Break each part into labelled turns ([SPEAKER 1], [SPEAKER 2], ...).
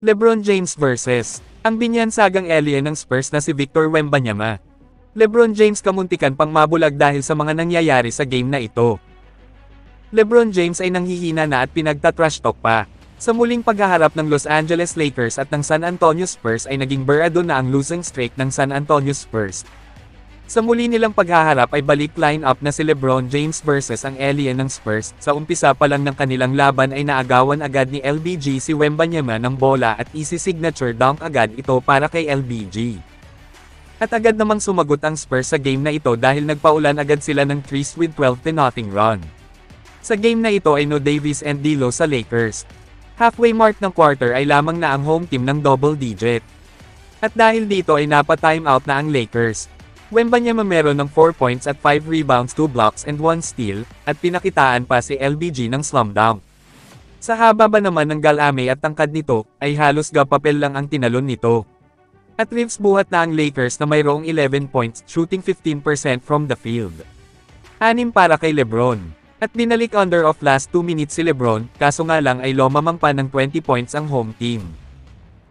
[SPEAKER 1] LeBron James vs. ang binyansagang alien ng Spurs na si Victor Wembanyama. LeBron James kamuntikan pang mabulag dahil sa mga nangyayari sa game na ito. LeBron James ay nanghihina na at pinagtatrash talk pa. Sa muling paghaharap ng Los Angeles Lakers at ng San Antonio Spurs ay naging barado na ang losing streak ng San Antonio Spurs. Sa muli nilang paghaharap ay balik line-up na si LeBron James versus ang alien ng Spurs. Sa umpisa pa lang ng kanilang laban ay naagawan agad ni LBG si Wembanyama ng bola at easy signature dunk agad ito para kay LBG. At agad namang sumagot ang Spurs sa game na ito dahil nagpaulan agad sila ng threes with 12-0 run. Sa game na ito ay no Davis and D'Lo sa Lakers. Halfway mark ng quarter ay lamang na ang home team ng double digit. At dahil dito ay napa-timeout na ang Lakers. Wembanyama meron ng 4 points at 5 rebounds, 2 blocks and 1 steal, at pinakitaan pa si LBG ng slam dunk. Sa haba ba naman ng galame at tangkad nito, ay halos gapapel lang ang tinalon nito. At Reeves buhat na ang Lakers na mayroong 11 points, shooting 15% from the field. 6 para kay LeBron. At binalik under of last 2 minutes si LeBron, kaso nga lang ay lumamang pa ng 20 points ang home team.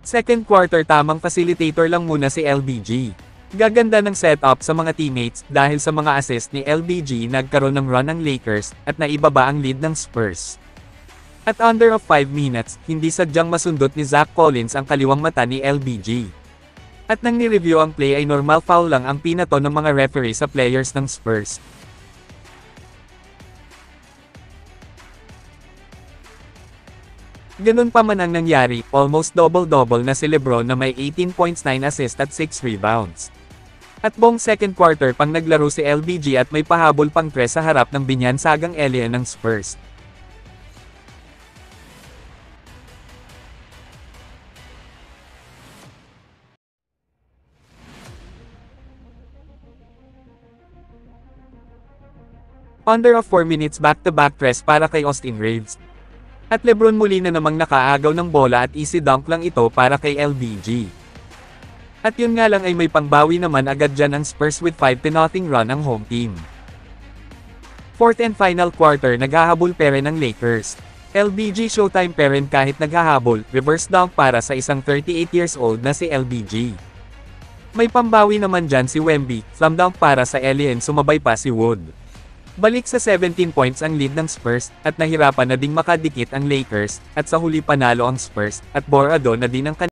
[SPEAKER 1] Second quarter tamang facilitator lang muna si LBG. Gaganda ng setup sa mga teammates dahil sa mga assist ni LBG nagkaroon ng run ng Lakers at naibaba ang lead ng Spurs. At under of 5 minutes, hindi sadyang masundot ni Zach Collins ang kaliwang mata ni LBG. At nang ni-review ang play ay normal foul lang ang pinato ng mga referee sa players ng Spurs. Ganun pa man ang nangyari, almost double-double na si LeBron na may 18 points, 9 assists at 6 rebounds. At buong second quarter pang naglaro si LBG at may pahabol pang 3 sa harap ng binyansagang alien ng Spurs. Under of 4 minutes back-to-back 3 para kay Austin Reeves. At LeBron muli na namang nakaagaw ng bola at easy dunk lang ito para kay LBG. At yun nga lang ay may pangbawi naman agad dyan ang Spurs with 5-0 run ang home team. Fourth and final quarter naghahabol pa rin ang Lakers. LBG showtime pa rin kahit naghahabol, reverse dunk para sa isang 38 years old na si LBG. May pambawi naman dyan si Wemby, slam dunk para sa alien sumabay pa si Wood. Balik sa 17 points ang lead ng Spurs, at nahirapan na ding makadikit ang Lakers, at sa huli panalo ang Spurs, at borado na din ang